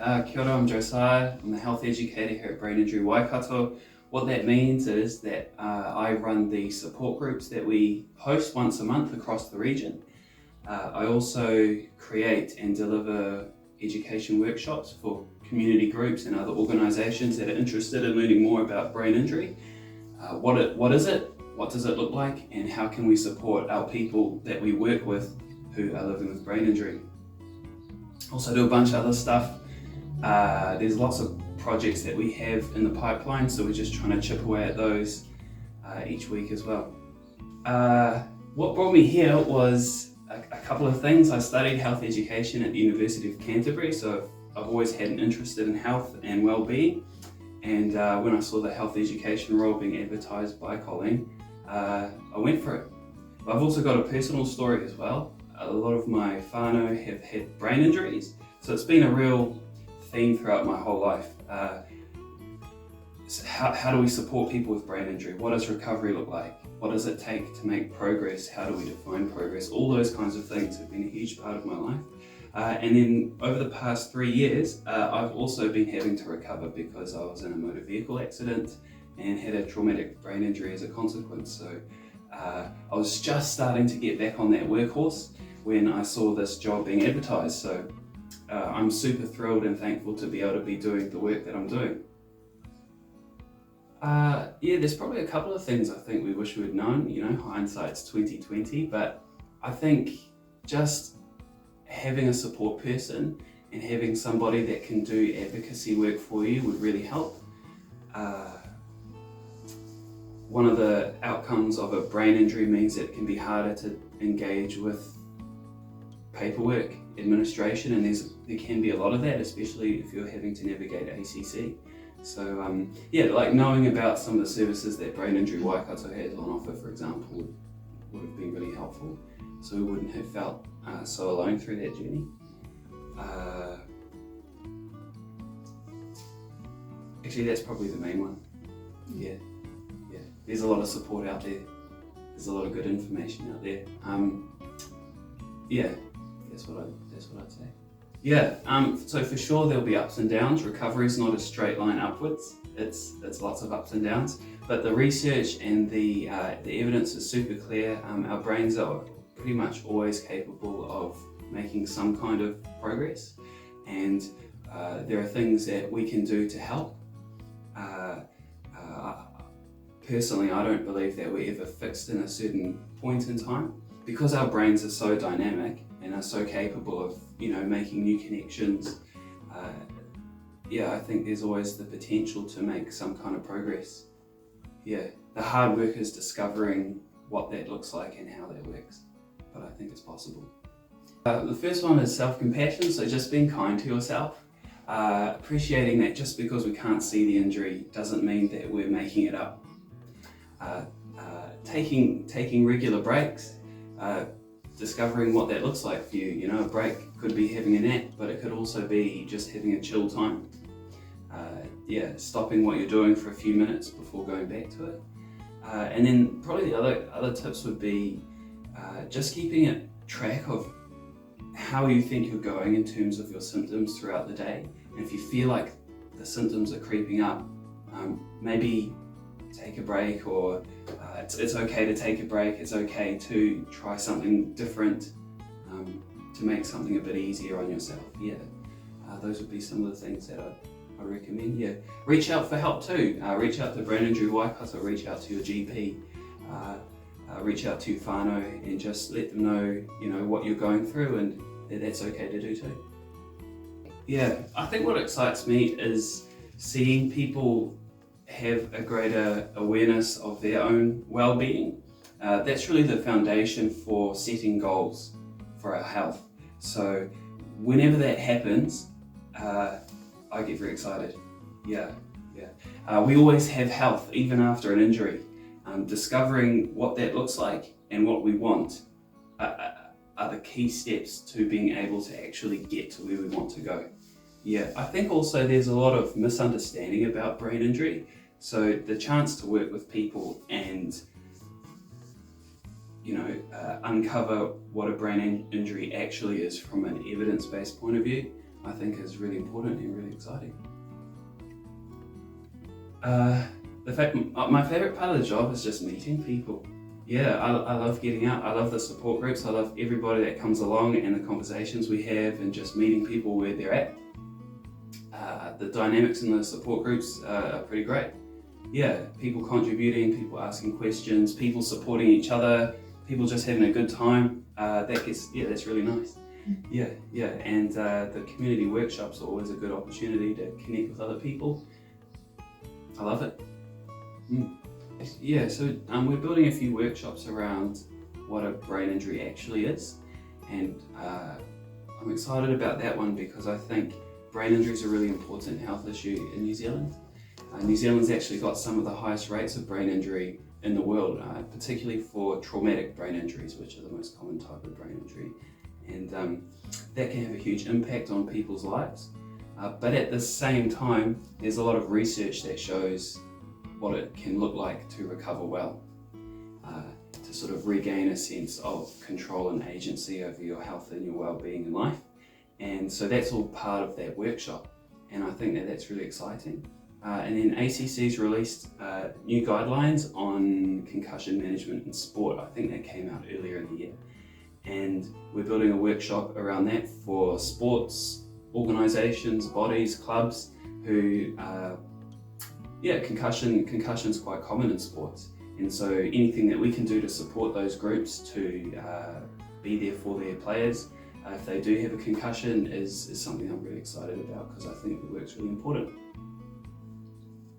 Kia ora, I'm Josiah. I'm the health educator here at Brain Injury Waikato. What that means is that I run the support groups that we host once a month across the region. I also create and deliver education workshops for community groups and other organisations that are interested in learning more about brain injury. What is it? What does it look like? And how can we support our people that we work with who are living with brain injury? Also do a bunch of other stuff. There's lots of projects that we have in the pipeline, so we're just trying to chip away at those each week as well. What brought me here was a couple of things. I studied health education at the University of Canterbury, so I've always had an interest in health and well-being. And when I saw the health education role being advertised by Colleen, I went for it. But I've also got a personal story as well. A lot of my whānau have had brain injuries, so it's been a real theme throughout my whole life. So how do we support people with brain injury? What does recovery look like? What does it take to make progress? How do we define progress? All those kinds of things have been a huge part of my life. And then over the past 3 years, I've also been having to recover because I was in a motor vehicle accident and had a traumatic brain injury as a consequence. So I was just starting to get back on that workhorse when I saw this job being advertised. So I'm super thrilled and thankful to be able to be doing the work that I'm doing. Yeah, there's probably a couple of things I think we wish we'd known. You know, hindsight's 2020, but I think just having a support person and having somebody that can do advocacy work for you would really help. One of the outcomes of a brain injury means it can be harder to engage with paperwork, administration, and there can be a lot of that, especially if you're having to navigate ACC. So yeah, like knowing about some of the services that Brain Injury Waikato has on offer, for example, would have been really helpful, so we wouldn't have felt so alone through that journey. Actually, that's probably the main one. Yeah. There's a lot of support out there. There's a lot of good information out there. Yeah, that's what I'd say. Yeah, so for sure there'll be ups and downs. Recovery is not a straight line upwards. It's lots of ups and downs. But the research and the evidence is super clear. Our brains are pretty much always capable of making some kind of progress, and there are things that we can do to help. Personally, I don't believe that we're ever fixed in a certain point in time. Because our brains are so dynamic and are so capable of, making new connections, I think there's always the potential to make some kind of progress. Yeah, the hard work is discovering what that looks like and how that works, but I think it's possible. The first one is self-compassion, so just being kind to yourself, appreciating that just because we can't see the injury doesn't mean that we're making it up. Taking regular breaks, discovering what that looks like for you. A break could be having a nap, but it could also be just having a chill time. Stopping what you're doing for a few minutes before going back to it. And then probably the other tips would be just keeping a track of how you think you're going in terms of your symptoms throughout the day. And if you feel like the symptoms are creeping up, maybe take a break, or it's okay to take a break. It's okay to try something different to make something a bit easier on yourself. Those would be some of the things that I recommend. Reach out for help too. Reach out to Brain Injury Waikato, reach out to your GP, reach out to your whānau, and just let them know, what you're going through, and that's okay to do too. I think what excites me is seeing people have a greater awareness of their own well-being. That's really the foundation for setting goals for our health. So whenever that happens, I get very excited. We always have health even after an injury. Discovering what that looks like and what we want are the key steps to being able to actually get to where we want to go. I think also there's a lot of misunderstanding about brain injury. So the chance to work with people and uncover what a brain injury actually is from an evidence-based point of view, I think is really important and really exciting. My favourite part of the job is just meeting people. Yeah, I love getting out. I love the support groups. I love everybody that comes along and the conversations we have and just meeting people where they're at. The dynamics in the support groups are pretty great. Yeah, people contributing, people asking questions, people supporting each other, people just having a good time. That's really nice. Yeah, and the community workshops are always a good opportunity to connect with other people. I love it. Yeah, so we're building a few workshops around what a brain injury actually is, and I'm excited about that one because I think brain injury is a really important health issue in New Zealand. New Zealand's actually got some of the highest rates of brain injury in the world, particularly for traumatic brain injuries, which are the most common type of brain injury. And that can have a huge impact on people's lives. But at the same time, there's a lot of research that shows what it can look like to recover well, to sort of regain a sense of control and agency over your health and your well-being in life. And so that's all part of that workshop. And I think that that's really exciting. And then ACC's released new guidelines on concussion management in sport. I think that came out earlier in the year. And we're building a workshop around that for sports organisations, bodies, clubs who, concussion's quite common in sports. And so anything that we can do to support those groups to be there for their players if they do have a concussion is something I'm really excited about because I think the work's really important.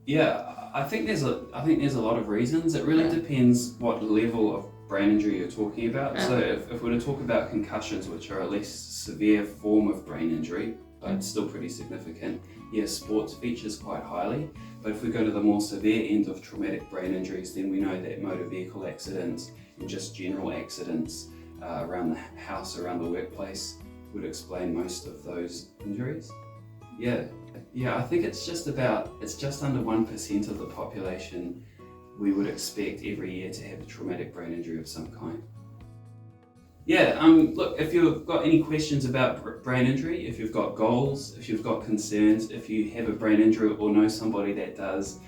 Yeah, I think there's a lot of reasons. It really depends what level of brain injury you're talking about. So if we're to talk about concussions, which are a less severe form of brain injury, but still pretty significant, sports features quite highly. But if we go to the more severe end of traumatic brain injuries, then we know that motor vehicle accidents and just general accidents around the house, around the workplace would explain most of those injuries. Yeah, I think it's just under 1% of the population we would expect every year to have a traumatic brain injury of some kind. Look, if you've got any questions about brain injury, if you've got goals, if you've got concerns, if you have a brain injury or know somebody that does,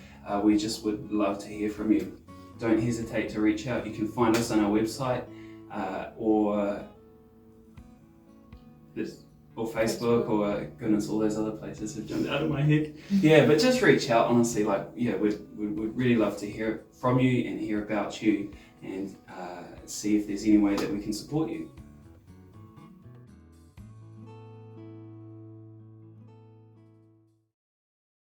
we just would love to hear from you. Don't hesitate to reach out. You can find us on our website or Facebook or goodness, all those other places have jumped out of my head. But just reach out, honestly. We'd really love to hear from you and hear about you and see if there's any way that we can support you.